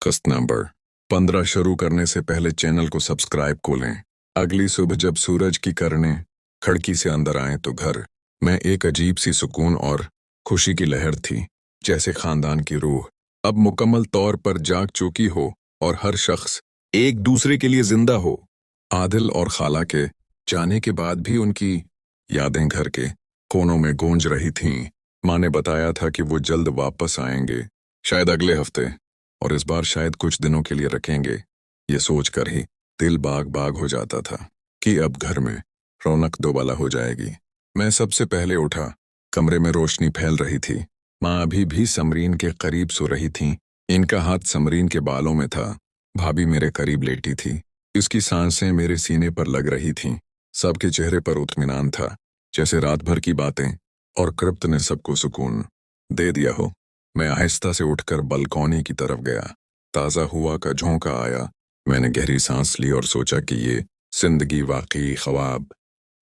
कस्ट नंबर 15 शुरू करने से पहले चैनल को सब्सक्राइब खोलें। अगली सुबह जब सूरज की किरणें खिड़की से अंदर आए तो घर में एक अजीब सी सुकून और खुशी की लहर थी, जैसे खानदान की रूह अब मुकम्मल तौर पर जाग चुकी हो और हर शख्स एक दूसरे के लिए जिंदा हो। आदिल और खाला के जाने के बाद भी उनकी यादें घर के कोनों में गूंज रही थीं। माँ ने बताया था कि वो जल्द वापस आएंगे, शायद अगले हफ्ते, और इस बार शायद कुछ दिनों के लिए रखेंगे। ये सोचकर ही दिल बाग बाग हो जाता था कि अब घर में रौनक दोबाला हो जाएगी। मैं सबसे पहले उठा। कमरे में रोशनी फैल रही थी। माँ अभी भी समरीन के करीब सो रही थीं। इनका हाथ समरीन के बालों में था। भाभी मेरे करीब लेटी थी। उसकी सांसें मेरे सीने पर लग रही थीं। सबके चेहरे पर इत्मीनान था, जैसे रात भर की बातें और कृप्त ने सबको सुकून दे दिया हो। मैं आहिस्ता से उठकर बालकनी की तरफ गया। ताज़ा हुआ का झोंका आया। मैंने गहरी सांस ली और सोचा कि ये जिंदगी वाकई ख्वाब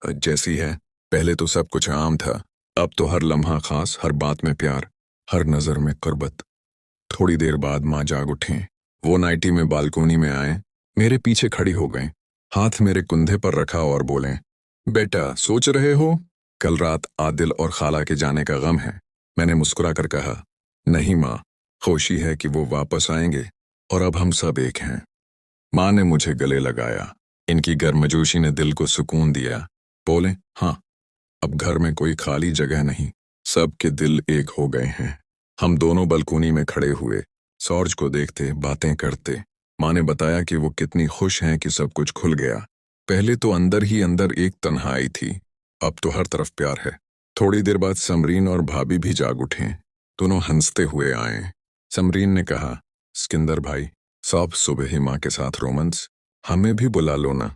जैसी है। पहले तो सब कुछ आम था, अब तो हर लम्हा खास, हर बात में प्यार, हर नज़र में कुर्बत। थोड़ी देर बाद माँ जाग उठें। वो नाइटी में बालकनी में आए, मेरे पीछे खड़ी हो गईं, हाथ मेरे कंधे पर रखा और बोलें, बेटा सोच रहे हो कल रात आदिल और खाला के जाने का गम है? मैंने मुस्कुरा कर कहा, नहीं माँ, खुशी है कि वो वापस आएंगे और अब हम सब एक हैं। माँ ने मुझे गले लगाया। इनकी गर्मजोशी ने दिल को सुकून दिया। बोले, हाँ, अब घर में कोई खाली जगह नहीं, सबके दिल एक हो गए हैं। हम दोनों बालकनी में खड़े हुए, सौरज को देखते, बातें करते। माँ ने बताया कि वो कितनी खुश हैं कि सब कुछ खुल गया। पहले तो अंदर ही अंदर एक तन्हाई थी, अब तो हर तरफ प्यार है। थोड़ी देर बाद समरीन और भाभी भी जाग उठे। दोनों हंसते हुए आए। समरीन ने कहा, सिकंदर भाई, सब सुबह ही माँ के साथ रोमांस, हमें भी बुला लो ना।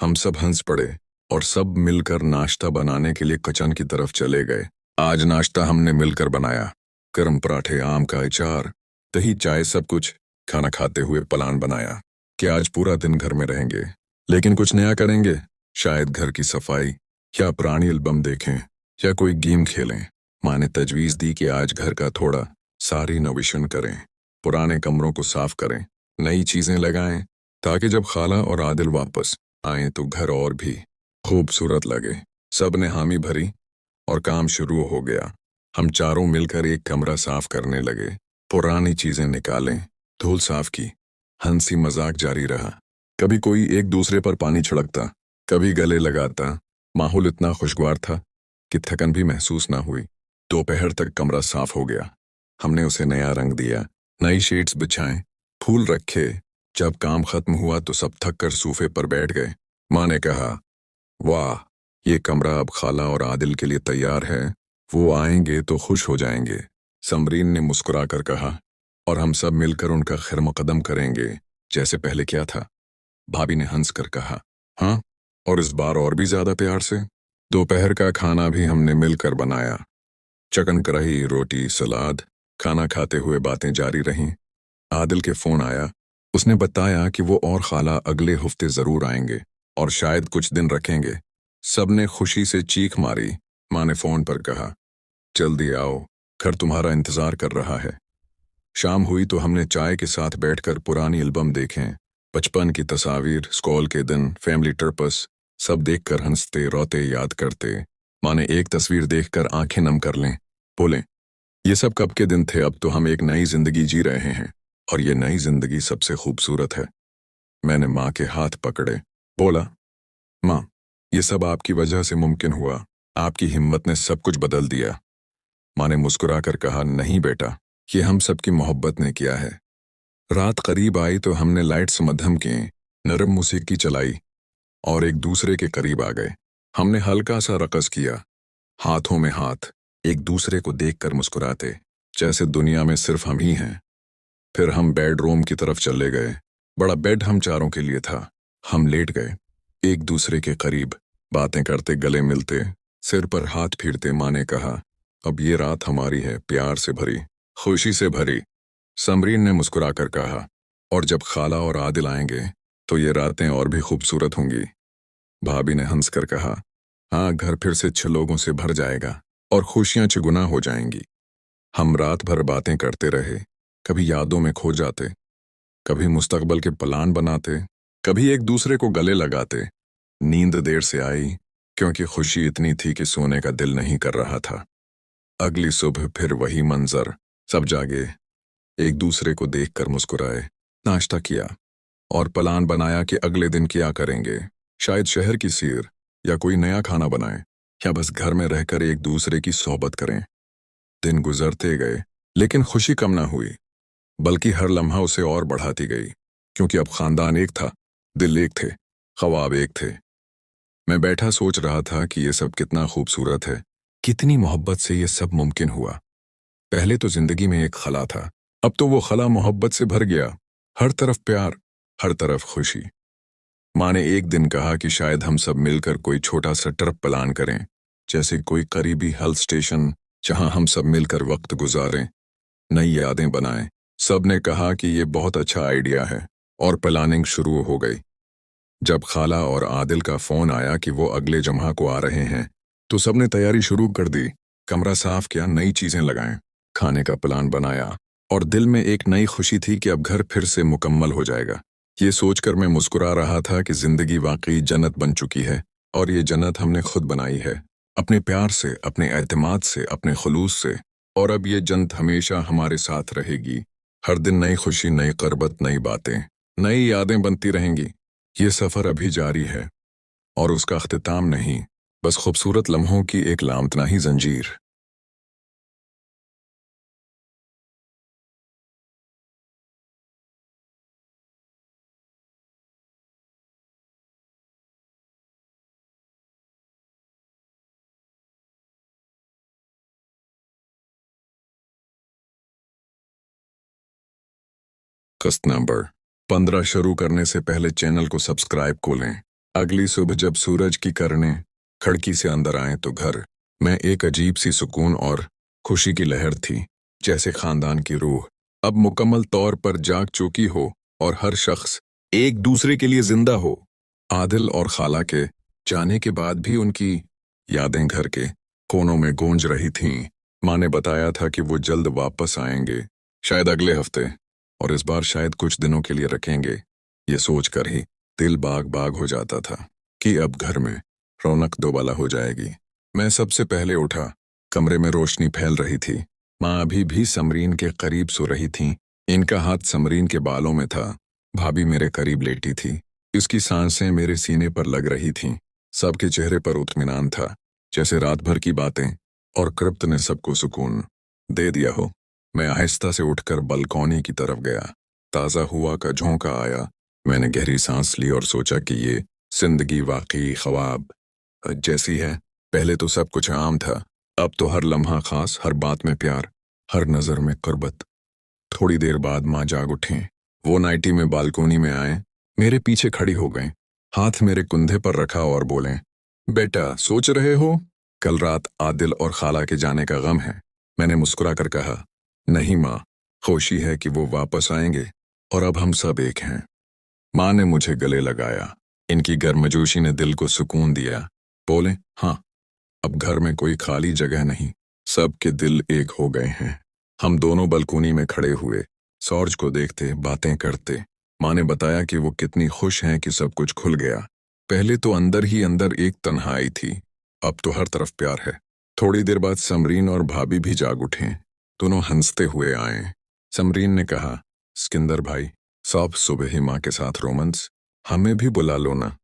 हम सब हंस पड़े और सब मिलकर नाश्ता बनाने के लिए किचन की तरफ चले गए। आज नाश्ता हमने मिलकर बनाया। गर्म पराठे, आम का अचार, दही, चाय, सब कुछ। खाना खाते हुए प्लान बनाया कि आज पूरा दिन घर में रहेंगे, लेकिन कुछ नया करेंगे। शायद घर की सफाई, या पुरानी एल्बम देखें, या कोई गेम खेलें। माँ ने तजवीज दी कि आज घर का थोड़ा सारी नविशन करें, पुराने कमरों को साफ करें, नई चीजें लगाएं, ताकि जब खाला और आदिल वापस आए तो घर और भी खूबसूरत लगे। सब ने हामी भरी और काम शुरू हो गया। हम चारों मिलकर एक कमरा साफ करने लगे, पुरानी चीजें निकालें, धूल साफ की, हंसी मजाक जारी रहा। कभी कोई एक दूसरे पर पानी छिड़कता, कभी गले लगाता। माहौल इतना खुशगवार था कि थकन भी महसूस ना हुई। दोपहर तक कमरा साफ हो गया। हमने उसे नया रंग दिया, नई शीट्स बिछाएं, फूल रखे। जब काम खत्म हुआ तो सब थक कर सोफे पर बैठ गए। माँ ने कहा, वाह, ये कमरा अब खाला और आदिल के लिए तैयार है, वो आएंगे तो खुश हो जाएंगे। समरीन ने मुस्कुरा कर कहा, और हम सब मिलकर उनका खैर मुकदम करेंगे, जैसे पहले क्या था। भाभी ने हंस कर कहा, हाँ, और इस बार और भी ज्यादा प्यार से। दोपहर का खाना भी हमने मिलकर बनाया। चिकन कढ़ाई, रोटी, सलाद। खाना खाते हुए बातें जारी रहीं। आदिल के फोन आया। उसने बताया कि वो और खाला अगले हफ्ते जरूर आएंगे और शायद कुछ दिन रखेंगे। सबने खुशी से चीख मारी। माँ ने फोन पर कहा, जल्दी आओ, घर तुम्हारा इंतजार कर रहा है। शाम हुई तो हमने चाय के साथ बैठकर पुरानी एल्बम देखें, बचपन की तस्वीर, स्कूल के दिन, फैमिली ट्रिप्स, सब देखकर हंसते, रोते, याद करते। माँ ने एक तस्वीर देखकर आंखें नम कर लें, बोले, ये सब कब के दिन थे, अब तो हम एक नई जिंदगी जी रहे हैं और ये नई जिंदगी सबसे खूबसूरत है। मैंने माँ के हाथ पकड़े, बोला, माँ, ये सब आपकी वजह से मुमकिन हुआ, आपकी हिम्मत ने सब कुछ बदल दिया। माँ ने मुस्कुरा कर कहा, नहीं बेटा, ये हम सबकी मोहब्बत ने किया है। रात करीब आई तो हमने लाइट्स मध्यम की, नरम मौसीकी चलाई और एक दूसरे के करीब आ गए। हमने हल्का सा रक़स किया, हाथों में हाथ, एक दूसरे को देखकर मुस्कुराते, जैसे दुनिया में सिर्फ हम ही हैं। फिर हम बेडरूम की तरफ चले गए। बड़ा बेड हम चारों के लिए था। हम लेट गए, एक दूसरे के करीब, बातें करते, गले मिलते, सिर पर हाथ फेरते। माँ ने कहा, अब ये रात हमारी है, प्यार से भरी, खुशी से भरी। समरीन ने मुस्कुराकर कहा, और जब खाला और आदिल आएंगे तो ये रातें और भी खूबसूरत होंगी। भाभी ने हंसकर कहा, हाँ, घर फिर से 6 लोगों से भर जाएगा और खुशियां चुगुना हो जाएंगी। हम रात भर बातें करते रहे, कभी यादों में खो जाते, कभी मुस्तकबल के प्लान बनाते, कभी एक दूसरे को गले लगाते। नींद देर से आई क्योंकि खुशी इतनी थी कि सोने का दिल नहीं कर रहा था। अगली सुबह फिर वही मंजर, सब जागे, एक दूसरे को देखकर मुस्कुराए, नाश्ता किया और प्लान बनाया कि अगले दिन क्या करेंगे। शायद शहर की सैर या कोई नया खाना बनाएं या बस घर में रहकर एक दूसरे की सोहबत करें। दिन गुजरते गए लेकिन खुशी कम ना हुई, बल्कि हर लम्हा उसे और बढ़ाती गई, क्योंकि अब खानदान एक था, दिल एक थे, ख्वाब एक थे। मैं बैठा सोच रहा था कि ये सब कितना खूबसूरत है, कितनी मोहब्बत से ये सब मुमकिन हुआ। पहले तो जिंदगी में एक खला था, अब तो वो खला मोहब्बत से भर गया। हर तरफ प्यार, हर तरफ खुशी। माँ ने एक दिन कहा कि शायद हम सब मिलकर कोई छोटा सा ट्रिप प्लान करें, जैसे कोई करीबी हिल स्टेशन जहां हम सब मिलकर वक्त गुजारें, नई यादें बनाएं। सब ने कहा कि ये बहुत अच्छा आइडिया है और प्लानिंग शुरू हो गई। जब खाला और आदिल का फोन आया कि वो अगले जुम्मा को आ रहे हैं, तो सबने तैयारी शुरू कर दी। कमरा साफ किया, नई चीजें लगाएं, खाने का प्लान बनाया और दिल में एक नई खुशी थी कि अब घर फिर से मुकम्मल हो जाएगा। ये सोचकर मैं मुस्कुरा रहा था कि जिंदगी वाकई जन्नत बन चुकी है और ये जन्नत हमने खुद बनाई है, अपने प्यार से, अपने एतमाद से, अपने खुलूस से। और अब ये जन्नत हमेशा हमारे साथ रहेगी। हर दिन नई खुशी, नई करबत, नई बातें, नई यादें बनती रहेंगी। ये सफ़र अभी जारी है और उसका अख्तिताम नहीं, बस खूबसूरत लम्हों की एक लामतनाही जंजीर। कस्ट नंबर 15 शुरू करने से पहले चैनल को सब्सक्राइब को लें। अगली सुबह जब सूरज की किरणें खिड़की से अंदर आए तो घर में एक अजीब सी सुकून और खुशी की लहर थी, जैसे खानदान की रूह अब मुकम्मल तौर पर जाग चुकी हो और हर शख्स एक दूसरे के लिए जिंदा हो। आदिल और खाला के जाने के बाद भी उनकी यादें घर के कोनों में गूंज रही थीं। माँ ने बताया था कि वो जल्द वापस आएंगे, शायद अगले हफ्ते, और इस बार शायद कुछ दिनों के लिए रखेंगे। ये सोचकर ही दिल बाग बाग हो जाता था कि अब घर में रौनक दोबाला हो जाएगी। मैं सबसे पहले उठा। कमरे में रोशनी फैल रही थी। माँ अभी भी समरीन के करीब सो रही थीं। इनका हाथ समरीन के बालों में था। भाभी मेरे करीब लेटी थी। इसकी सांसें मेरे सीने पर लग रही थीं। सबके चेहरे पर इत्मीनान था, जैसे रात भर की बातें और कृप्त ने सबको सुकून दे दिया हो। मैं आहिस्ता से उठकर बालकनी की तरफ गया। ताज़ा हुआ का झोंका आया। मैंने गहरी सांस ली और सोचा कि ये जिंदगी वाकई ख्वाब जैसी है। पहले तो सब कुछ आम था, अब तो हर लम्हा खास, हर बात में प्यार, हर नज़र में कुर्बत। थोड़ी देर बाद माँ जाग उठीं। वो नाइटी में बालकनी में आए, मेरे पीछे खड़ी हो गईं, हाथ मेरे कुंधे पर रखा और बोलें, बेटा सोच रहे हो कल रात आदिल और खाला के जाने का गम है? मैंने मुस्कुराकर कहा, नहीं माँ, खुशी है कि वो वापस आएंगे और अब हम सब एक हैं। माँ ने मुझे गले लगाया। इनकी गर्मजोशी ने दिल को सुकून दिया। बोले, हाँ, अब घर में कोई खाली जगह नहीं, सबके दिल एक हो गए हैं। हम दोनों बालकनी में खड़े हुए, सूरज को देखते, बातें करते। माँ ने बताया कि वो कितनी खुश हैं कि सब कुछ खुल गया। पहले तो अंदर ही अंदर एक तन्हाई थी, अब तो हर तरफ प्यार है। थोड़ी देर बाद समरीन और भाभी भी जाग उठे। दोनों हंसते हुए आए। समरीन ने कहा, सिकंदर भाई, सब सुबह ही माँ के साथ रोमांस, हमें भी बुला लो ना।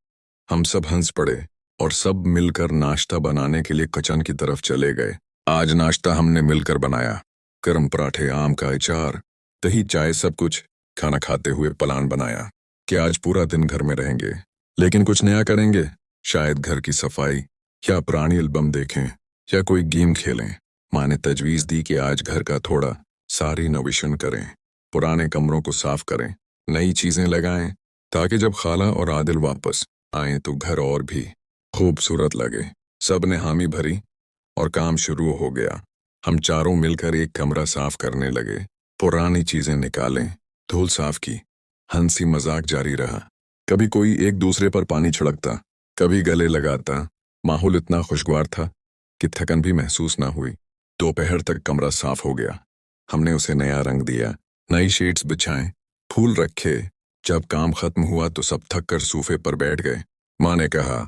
हम सब हंस पड़े और सब मिलकर नाश्ता बनाने के लिए किचन की तरफ चले गए। आज नाश्ता हमने मिलकर बनाया। गर्म पराठे, आम का अचार, दही, चाय, सब कुछ। खाना खाते हुए प्लान बनाया कि आज पूरा दिन घर में रहेंगे, लेकिन कुछ नया करेंगे। शायद घर की सफाई या पुरानी एल्बम देखें या कोई गेम खेलें। माँ ने तजवीज़ दी कि आज घर का थोड़ा सारी नविशन करें, पुराने कमरों को साफ करें, नई चीज़ें लगाएं, ताकि जब खाला और आदिल वापस आएं तो घर और भी खूबसूरत लगे। सब ने हामी भरी और काम शुरू हो गया। हम चारों मिलकर एक कमरा साफ करने लगे, पुरानी चीज़ें निकालें, धूल साफ की, हंसी मजाक जारी रहा। कभी कोई एक दूसरे पर पानी छिड़कता, कभी गले लगाता। माहौल इतना खुशगवार था कि थकन भी महसूस ना हुई। दोपहर तक कमरा साफ हो गया। हमने उसे नया रंग दिया, नई शीट्स बिछाएं, फूल रखे। जब काम खत्म हुआ तो सब थक कर सोफे पर बैठ गए। माँ ने कहा,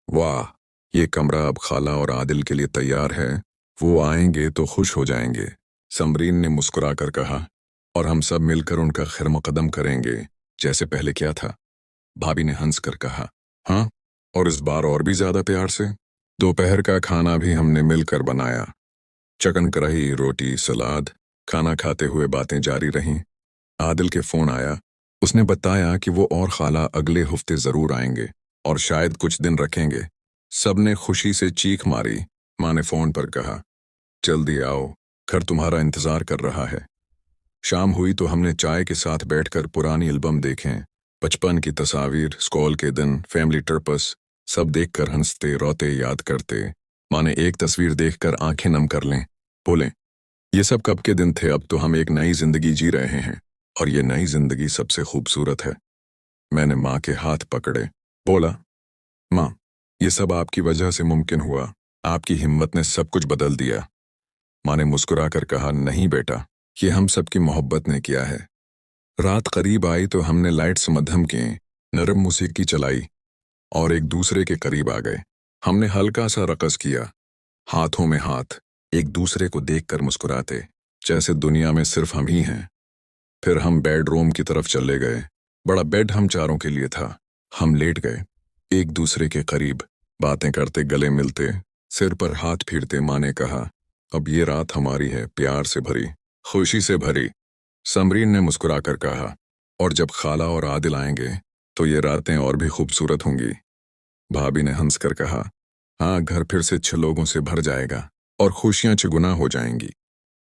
वाह, ये कमरा अब खाला और आदिल के लिए तैयार है। वो आएंगे तो खुश हो जाएंगे। समरीन ने मुस्कुरा कर कहा, और हम सब मिलकर उनका खैर मुकदम करेंगे जैसे पहले किया था। भाभी ने हंस कर कहा, हाँ, और इस बार और भी ज्यादा प्यार से। दोपहर का खाना भी हमने मिलकर बनाया। चिकन कढ़ाई, रोटी, सलाद। खाना खाते हुए बातें जारी रहीं। आदिल के फोन आया। उसने बताया कि वो और खाला अगले हफ्ते जरूर आएंगे और शायद कुछ दिन रखेंगे। सबने खुशी से चीख मारी। माँ ने फोन पर कहा, जल्दी आओ, घर तुम्हारा इंतजार कर रहा है। शाम हुई तो हमने चाय के साथ बैठकर पुरानी एल्बम देखें। बचपन की तस्वीर, स्कूल के दिन, फैमिली ट्रिप्स, सब देखकर हंसते रोते याद करते। माँ ने एक तस्वीर देखकर आंखें नम कर लें, बोले, ये सब कब के दिन थे, अब तो हम एक नई जिंदगी जी रहे हैं और ये नई जिंदगी सबसे खूबसूरत है। मैंने माँ के हाथ पकड़े, बोला, माँ, ये सब आपकी वजह से मुमकिन हुआ। आपकी हिम्मत ने सब कुछ बदल दिया। माँ ने मुस्कुराकर कहा, नहीं बेटा, ये हम सबकी मोहब्बत ने किया है। रात करीब आई तो हमने लाइट्स मध्यम किए, नरम मौसीकी चलाई और एक दूसरे के करीब आ गए। हमने हल्का सा रक़स किया, हाथों में हाथ, एक दूसरे को देखकर मुस्कुराते, जैसे दुनिया में सिर्फ हम ही हैं। फिर हम बेडरूम की तरफ चले गए। बड़ा बेड हम चारों के लिए था। हम लेट गए, एक दूसरे के करीब, बातें करते, गले मिलते, सिर पर हाथ फेरते। माँ ने कहा, अब ये रात हमारी है, प्यार से भरी, खुशी से भरी। समरीन ने मुस्कुराकर कहा, और जब खाला और आदिल आएंगे तो ये रातें और भी खूबसूरत होंगी। भाभी ने हंसकर कहा, हाँ, घर फिर से 6 लोगों से भर जाएगा और खुशियां चुगुना हो जाएंगी।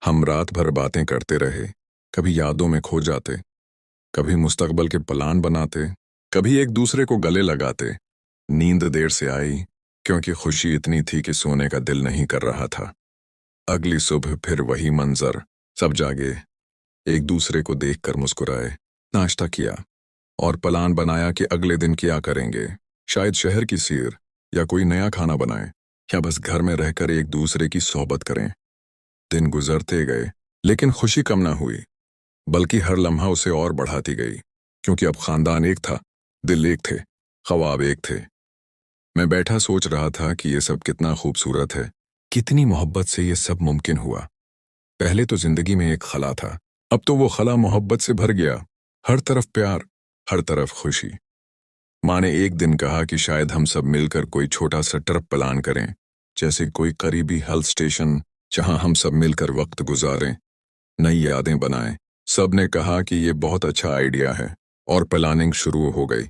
हम रात भर बातें करते रहे, कभी यादों में खो जाते, कभी मुस्तकबल के प्लान बनाते, कभी एक दूसरे को गले लगाते। नींद देर से आई क्योंकि खुशी इतनी थी कि सोने का दिल नहीं कर रहा था। अगली सुबह फिर वही मंजर, सब जागे, एक दूसरे को देखकर मुस्कुराए। नाश्ता किया और प्लान बनाया कि अगले दिन क्या करेंगे। शायद शहर की सैर, या कोई नया खाना बनाएं, या बस घर में रहकर एक दूसरे की सोहबत करें। दिन गुजरते गए लेकिन खुशी कम ना हुई, बल्कि हर लम्हा उसे और बढ़ाती गई, क्योंकि अब खानदान एक था, दिल एक थे, ख्वाब एक थे। मैं बैठा सोच रहा था कि ये सब कितना खूबसूरत है, कितनी मोहब्बत से ये सब मुमकिन हुआ। पहले तो जिंदगी में एक खला था, अब तो वो खला मोहब्बत से भर गया। हर तरफ प्यार, हर तरफ खुशी। माँ ने एक दिन कहा कि शायद हम सब मिलकर कोई छोटा सा ट्रिप प्लान करें, जैसे कोई करीबी हिल स्टेशन जहां हम सब मिलकर वक्त गुजारें, नई यादें बनाएं। सब ने कहा कि ये बहुत अच्छा आइडिया है और प्लानिंग शुरू हो गई।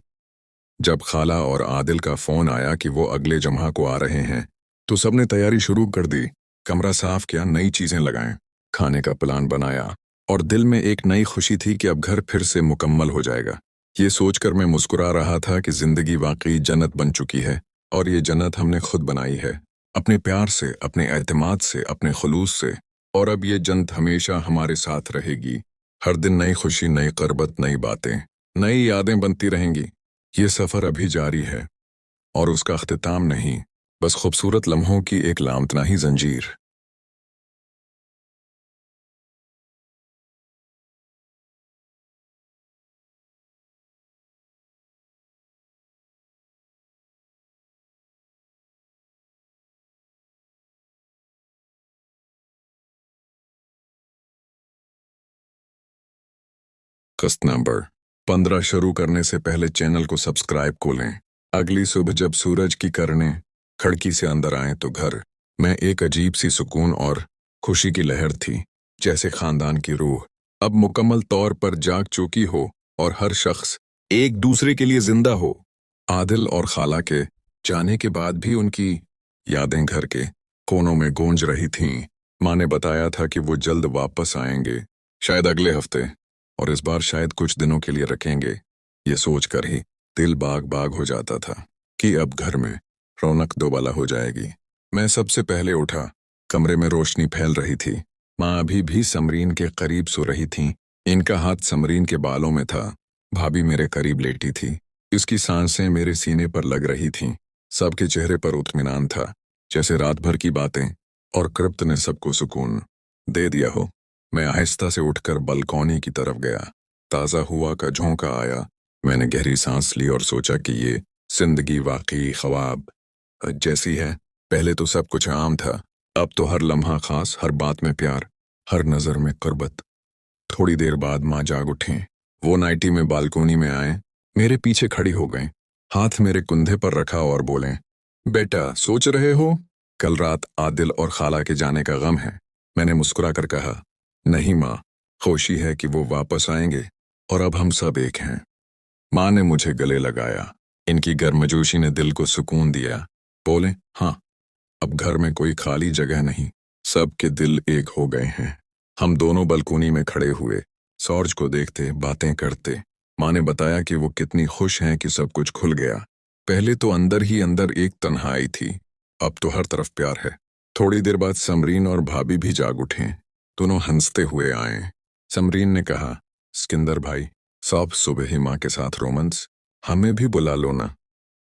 जब खाला और आदिल का फोन आया कि वो अगले जुम्मा को आ रहे हैं तो सबने तैयारी शुरू कर दी। कमरा साफ किया, नई चीजें लगाएं, खाने का प्लान बनाया और दिल में एक नई खुशी थी कि अब घर फिर से मुकम्मल हो जाएगा। ये सोचकर मैं मुस्कुरा रहा था कि जिंदगी वाकई जन्नत बन चुकी है और ये जन्नत हमने खुद बनाई है, अपने प्यार से, अपने एतमाद से, अपने खुलूस से। और अब ये जन्नत हमेशा हमारे साथ रहेगी। हर दिन नई खुशी, नई करबत, नई बातें, नई यादें बनती रहेंगी। ये सफ़र अभी जारी है और उसका अख्तिताम नहीं, बस खूबसूरत लम्हों की एक लामतनाही जंजीर। कस्ट नंबर 15 शुरू करने से पहले चैनल को सब्सक्राइब को लें। अगली सुबह जब सूरज की किरणें खिड़की से अंदर आए तो घर में एक अजीब सी सुकून और खुशी की लहर थी, जैसे खानदान की रूह अब मुकम्मल तौर पर जाग चुकी हो और हर शख्स एक दूसरे के लिए जिंदा हो। आदिल और खाला के जाने के बाद भी उनकी यादें घर के कोनों में गूंज रही थीं। माँ ने बताया था कि वो जल्द वापस आएंगे, शायद अगले हफ्ते, और इस बार शायद कुछ दिनों के लिए रखेंगे। ये सोचकर ही दिल बाग बाग हो जाता था कि अब घर में रौनक दोबाला हो जाएगी। मैं सबसे पहले उठा। कमरे में रोशनी फैल रही थी। माँ अभी भी समरीन के करीब सो रही थीं। इनका हाथ समरीन के बालों में था। भाभी मेरे करीब लेटी थी। इसकी सांसें मेरे सीने पर लग रही थीं। सबके चेहरे पर इत्मीनान था, जैसे रात भर की बातें और कृप्त ने सबको सुकून दे दिया हो। मैं आहिस्ता से उठकर बालकनी की तरफ गया। ताज़ा हुआ का झोंका आया। मैंने गहरी सांस ली और सोचा कि ये जिंदगी वाकई ख्वाब जैसी है। पहले तो सब कुछ आम था, अब तो हर लम्हा खास, हर बात में प्यार, हर नज़र में कुर्बत। थोड़ी देर बाद माँ जाग उठें। वो नाइटी में बालकोनी में आए, मेरे पीछे खड़ी हो गईं, हाथ मेरे कंधे पर रखा और बोलें, बेटा सोच रहे हो कल रात आदिल और खाला के जाने का गम है? मैंने मुस्कुरा कर कहा, नहीं माँ, खुशी है कि वो वापस आएंगे और अब हम सब एक हैं। माँ ने मुझे गले लगाया। इनकी गर्मजोशी ने दिल को सुकून दिया। बोले, हाँ, अब घर में कोई खाली जगह नहीं, सबके दिल एक हो गए हैं। हम दोनों बालकोनी में खड़े हुए, सूरज को देखते, बातें करते। माँ ने बताया कि वो कितनी खुश हैं कि सब कुछ खुल गया। पहले तो अंदर ही अंदर एक तन्हाई थी, अब तो हर तरफ प्यार है। थोड़ी देर बाद समरीन और भाभी भी जाग उठे। दोनों हंसते हुए आए। समरीन ने कहा, सिकंदर भाई, सब सुबह ही माँ के साथ रोमांस, हमें भी बुला लो ना।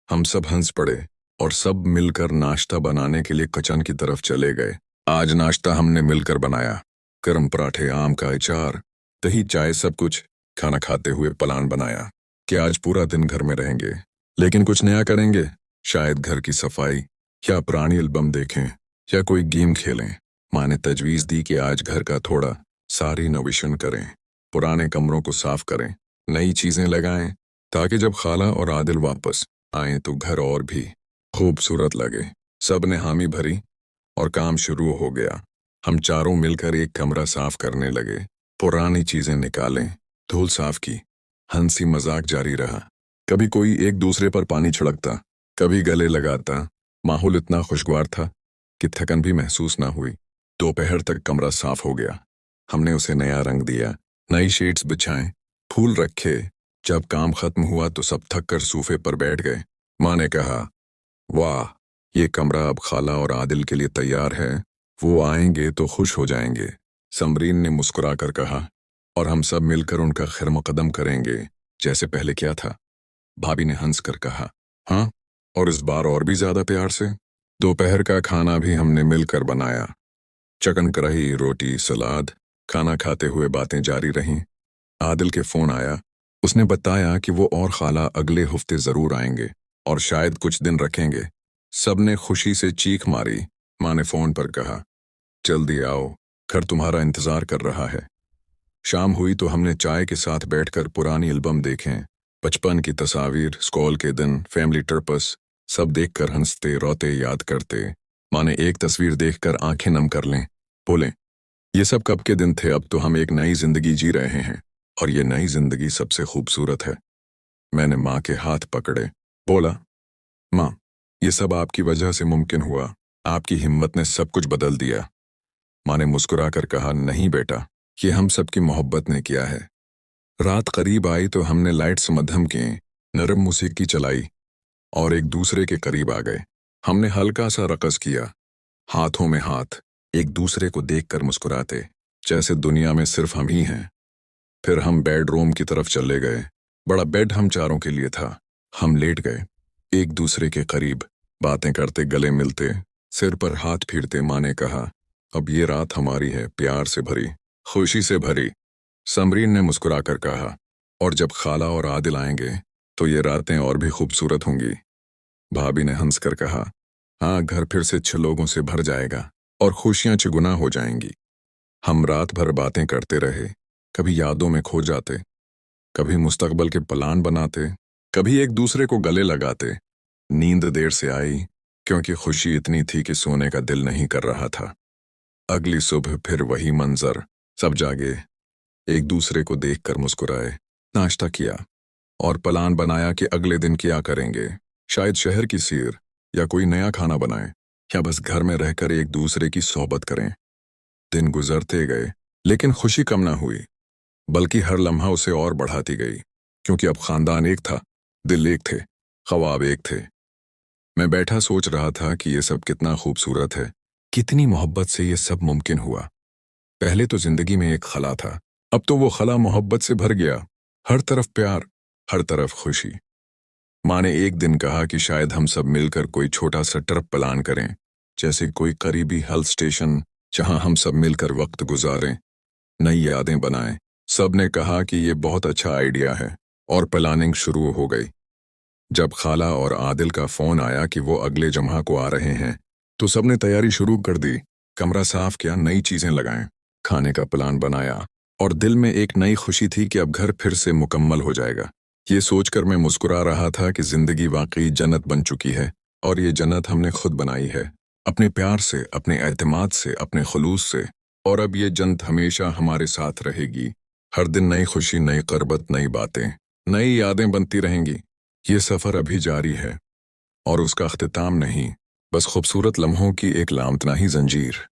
हम सब हंस पड़े और सब मिलकर नाश्ता बनाने के लिए किचन की तरफ चले गए। आज नाश्ता हमने मिलकर बनाया, गरम पराठे, आम का अचार, दही, चाय, सब कुछ। खाना खाते हुए प्लान बनाया कि आज पूरा दिन घर में रहेंगे, लेकिन कुछ नया करेंगे। शायद घर की सफाई या पुरानी एल्बम देखें या कोई गेम खेलें। माँ ने तजवीज़ दी कि आज घर का थोड़ा सारी नविशन करें, पुराने कमरों को साफ करें, नई चीज़ें लगाएं, ताकि जब खाला और आदिल वापस आए तो घर और भी खूबसूरत लगे। सब ने हामी भरी और काम शुरू हो गया। हम चारों मिलकर एक कमरा साफ करने लगे, पुरानी चीज़ें निकालें, धूल साफ की, हंसी मजाक जारी रहा। कभी कोई एक दूसरे पर पानी छिड़कता, कभी गले लगाता। माहौल इतना खुशगवार था कि थकन भी महसूस ना हुई। दोपहर तक कमरा साफ हो गया। हमने उसे नया रंग दिया, नई शीट्स बिछाएं, फूल रखे। जब काम खत्म हुआ तो सब थक कर सोफे पर बैठ गए। माँ ने कहा, वाह, ये कमरा अब खाला और आदिल के लिए तैयार है, वो आएंगे तो खुश हो जाएंगे। समरीन ने मुस्कुरा कर कहा, और हम सब मिलकर उनका खैर मुकदम करेंगे जैसे पहले किया था। भाभी ने हंस कर कहा, हाँ, और इस बार और भी ज्यादा प्यार से। दोपहर का खाना भी हमने मिलकर बनाया, चिकन कढ़ाई, रोटी, सलाद। खाना खाते हुए बातें जारी रहीं। आदिल के फोन आया। उसने बताया कि वो और खाला अगले हफ्ते जरूर आएंगे और शायद कुछ दिन रखेंगे। सबने खुशी से चीख मारी। माँ ने फोन पर कहा, जल्दी आओ, घर तुम्हारा इंतजार कर रहा है। शाम हुई तो हमने चाय के साथ बैठकर पुरानी एल्बम देखें, बचपन की तस्वीर, स्कूल के दिन, फैमिली ट्रिप्स, सब देखकर हंसते रोते याद करते। माँ ने एक तस्वीर देखकर आंखें नम कर लें, बोले, ये सब कब के दिन थे, अब तो हम एक नई जिंदगी जी रहे हैं और ये नई जिंदगी सबसे खूबसूरत है। मैंने माँ के हाथ पकड़े, बोला, माँ, ये सब आपकी वजह से मुमकिन हुआ, आपकी हिम्मत ने सब कुछ बदल दिया। माँ ने मुस्कुरा कर कहा, नहीं बेटा, ये हम सबकी मोहब्बत ने किया है। रात करीब आई तो हमने लाइट्स मध्यम किए, नरम मौसीकी चलाई और एक दूसरे के करीब आ गए। हमने हल्का सा रक़स किया, हाथों में हाथ, एक दूसरे को देखकर मुस्कुराते, जैसे दुनिया में सिर्फ हम ही हैं। फिर हम बेडरूम की तरफ चले गए। बड़ा बेड हम चारों के लिए था। हम लेट गए, एक दूसरे के करीब, बातें करते, गले मिलते, सिर पर हाथ फेरते। माँ ने कहा, अब ये रात हमारी है, प्यार से भरी, खुशी से भरी। समरीन ने मुस्कुरा कर कहा, और जब खाला और आदिल आएंगे तो ये रातें और भी खूबसूरत होंगी। भाभी ने हंसकर कहा, हाँ, घर फिर से 6 लोगों से भर जाएगा और खुशियां चुगुना हो जाएंगी। हम रात भर बातें करते रहे, कभी यादों में खो जाते, कभी मुस्तकबल के प्लान बनाते, कभी एक दूसरे को गले लगाते। नींद देर से आई क्योंकि खुशी इतनी थी कि सोने का दिल नहीं कर रहा था। अगली सुबह फिर वही मंजर, सब जागे, एक दूसरे को देखकर मुस्कुराए, नाश्ता किया और प्लान बनाया कि अगले दिन क्या करेंगे। शायद शहर की सैर या कोई नया खाना बनाएं या बस घर में रहकर एक दूसरे की सोहबत करें। दिन गुजरते गए लेकिन खुशी कम ना हुई, बल्कि हर लम्हा उसे और बढ़ाती गई, क्योंकि अब खानदान एक था, दिल एक थे, ख्वाब एक थे। मैं बैठा सोच रहा था कि ये सब कितना खूबसूरत है, कितनी मोहब्बत से ये सब मुमकिन हुआ। पहले तो जिंदगी में एक खला था, अब तो वो खला मोहब्बत से भर गया, हर तरफ प्यार, हर तरफ खुशी। माँ ने एक दिन कहा कि शायद हम सब मिलकर कोई छोटा सा ट्रिप प्लान करें, जैसे कोई करीबी हिल स्टेशन जहां हम सब मिलकर वक्त गुजारें, नई यादें बनाएं, सब ने कहा कि ये बहुत अच्छा आइडिया है और प्लानिंग शुरू हो गई। जब खाला और आदिल का फोन आया कि वो अगले जुम्मा को आ रहे हैं, तो सबने तैयारी शुरू कर दी। कमरा साफ किया, नई चीजें लगाएं, खाने का प्लान बनाया और दिल में एक नई खुशी थी कि अब घर फिर से मुकम्मल हो जाएगा। ये सोचकर मैं मुस्कुरा रहा था कि जिंदगी वाकई जन्नत बन चुकी है और ये जन्नत हमने खुद बनाई है, अपने प्यार से, अपने एतमाद से, अपने खुलूस से। और अब ये जन्नत हमेशा हमारे साथ रहेगी। हर दिन नई खुशी, नई करबत, नई बातें, नई यादें बनती रहेंगी। ये सफ़र अभी जारी है और उसका अख्तिताम नहीं, बस खूबसूरत लम्हों की एक लामतनाही जंजीर।